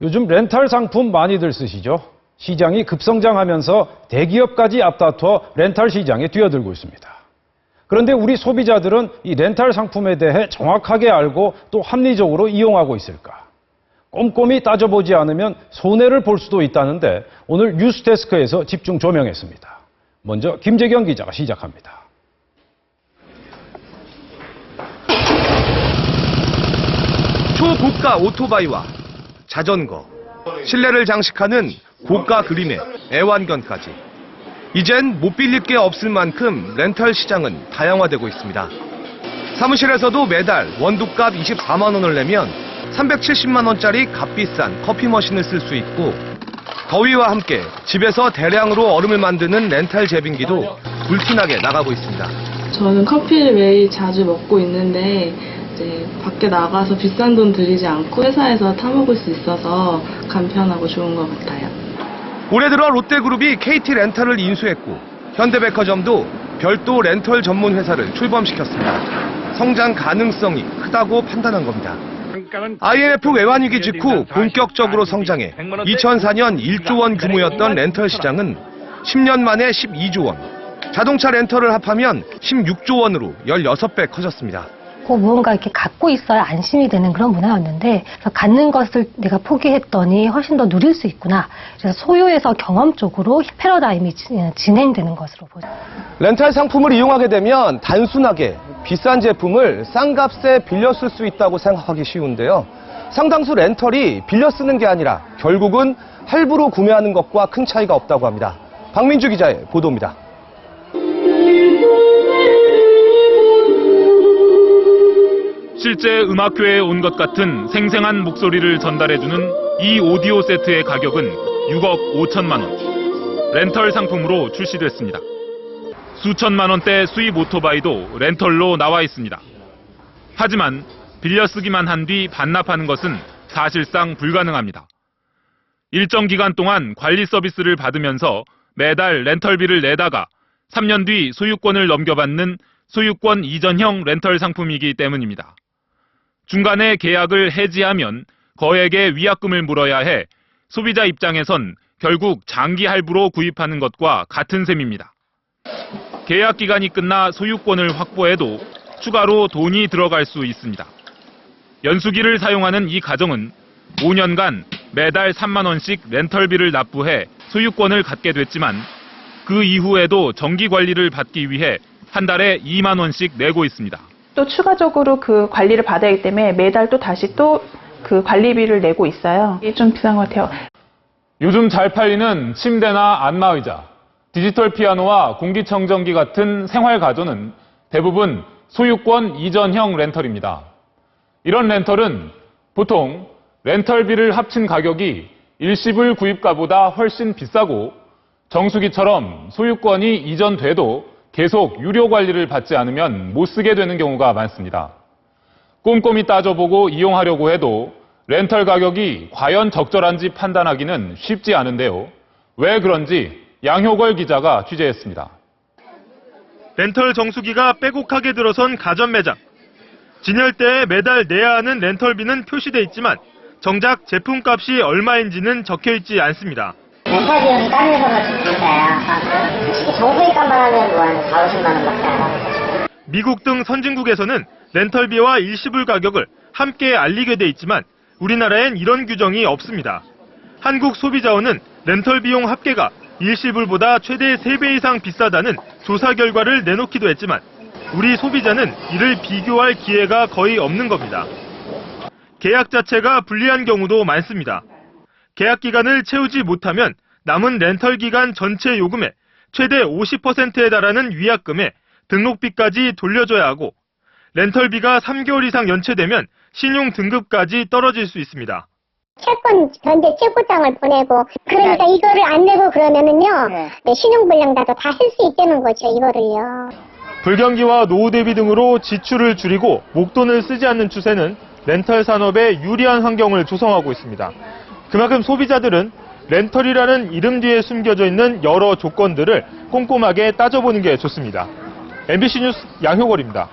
요즘 렌탈 상품 많이들 쓰시죠? 시장이 급성장하면서 대기업까지 앞다퉈 렌탈 시장에 뛰어들고 있습니다. 그런데 우리 소비자들은 이 렌탈 상품에 대해 정확하게 알고 또 합리적으로 이용하고 있을까? 꼼꼼히 따져보지 않으면 손해를 볼 수도 있다는데 오늘 뉴스데스크에서 집중 조명했습니다. 먼저 김재경 기자가 시작합니다. 초고가 오토바이와 자전거, 실내를 장식하는 고가 그림의 애완견까지. 이젠 못 빌릴 게 없을 만큼 렌털 시장은 다양화되고 있습니다. 사무실에서도 매달 원두값 24만 원을 내면 370만 원짜리 값비싼 커피 머신을 쓸 수 있고, 더위와 함께 집에서 대량으로 얼음을 만드는 렌탈 제빙기도 불티나게 나가고 있습니다. 저는 커피를 매일 자주 먹고 있는데 이제 밖에 나가서 비싼 돈 들이지 않고 회사에서 타 먹을 수 있어서 간편하고 좋은 것 같아요. 올해 들어 롯데그룹이 KT 렌탈을 인수했고 현대백화점도 별도 렌털 전문 회사를 출범시켰습니다. 성장 가능성이 크다고 판단한 겁니다. IMF 외환위기 직후 본격적으로 성장해 2004년 1조 원 규모였던 렌털 시장은 10년 만에 12조 원, 자동차 렌털을 합하면 16조 원으로 16배 커졌습니다. 무언가 이렇게 갖고 있어야 안심이 되는 그런 문화였는데, 그래서 갖는 것을 내가 포기했더니 훨씬 더 누릴 수 있구나. 그래서 소유에서 경험 쪽으로 패러다임이 진행되는 것으로 보죠. 렌탈 상품을 이용하게 되면 단순하게 비싼 제품을 싼 값에 빌려 쓸 수 있다고 생각하기 쉬운데요. 상당수 렌털이 빌려 쓰는 게 아니라 결국은 할부로 구매하는 것과 큰 차이가 없다고 합니다. 박민주 기자의 보도입니다. 실제 음악회에 온 것 같은 생생한 목소리를 전달해주는 이 오디오 세트의 가격은 6억 5천만 원. 렌털 상품으로 출시됐습니다. 수천만 원대 수입 오토바이도 렌털로 나와 있습니다. 하지만 빌려 쓰기만 한 뒤 반납하는 것은 사실상 불가능합니다. 일정 기간 동안 관리 서비스를 받으면서 매달 렌털비를 내다가 3년 뒤 소유권을 넘겨받는 소유권 이전형 렌털 상품이기 때문입니다. 중간에 계약을 해지하면 거액의 위약금을 물어야 해 소비자 입장에선 결국 장기 할부로 구입하는 것과 같은 셈입니다. 계약 기간이 끝나 소유권을 확보해도 추가로 돈이 들어갈 수 있습니다. 연수기를 사용하는 이 가정은 5년간 매달 3만 원씩 렌털비를 납부해 소유권을 갖게 됐지만 그 이후에도 정기 관리를 받기 위해 한 달에 2만 원씩 내고 있습니다. 또 추가적으로 그 관리를 받아야 하기 때문에 매달 또 다시 또 그 관리비를 내고 있어요. 이게 좀 비싼 것 같아요. 요즘 잘 팔리는 침대나 안마의자, 디지털 피아노와 공기청정기 같은 생활 가전은 대부분 소유권 이전형 렌털입니다. 이런 렌털은 보통 렌털비를 합친 가격이 일시불 구입가보다 훨씬 비싸고 정수기처럼 소유권이 이전돼도 계속 유료 관리를 받지 않으면 못 쓰게 되는 경우가 많습니다. 꼼꼼히 따져보고 이용하려고 해도 렌털 가격이 과연 적절한지 판단하기는 쉽지 않은데요. 왜 그런지 양효걸 기자가 취재했습니다. 렌털 정수기가 빼곡하게 들어선 가전 매장. 진열대에 매달 내야 하는 렌털비는 표시돼 있지만 정작 제품값이 얼마인지는 적혀 있지 않습니다. 렌탈 비용이 다른 회사보다 좀 비싸요. 솔직히 정수기값만 하면 뭐 한 4, 50만 원밖에 안 하거든요. 미국 등 선진국에서는 렌털비와 일시불 가격을 함께 알리게 돼 있지만 우리나라엔 이런 규정이 없습니다. 한국소비자원은 렌털 비용 합계가 일시불보다 최대 3배 이상 비싸다는 조사 결과를 내놓기도 했지만 우리 소비자는 이를 비교할 기회가 거의 없는 겁니다. 계약 자체가 불리한 경우도 많습니다. 계약 기간을 채우지 못하면 남은 렌털 기간 전체 요금의 최대 50%에 달하는 위약금에 등록비까지 돌려줘야 하고 렌털비가 3개월 이상 연체되면 신용 등급까지 떨어질 수 있습니다. 채권 변제 채권장을 보내고 그러니까 이거를 안 내고 그러면은요 신용불량자도 다 할 수 있다는 거죠 이거를요. 불경기와 노후 대비 등으로 지출을 줄이고 목돈을 쓰지 않는 추세는 렌털 산업에 유리한 환경을 조성하고 있습니다. 그만큼 소비자들은 렌털이라는 이름 뒤에 숨겨져 있는 여러 조건들을 꼼꼼하게 따져보는 게 좋습니다. MBC 뉴스 양효걸입니다.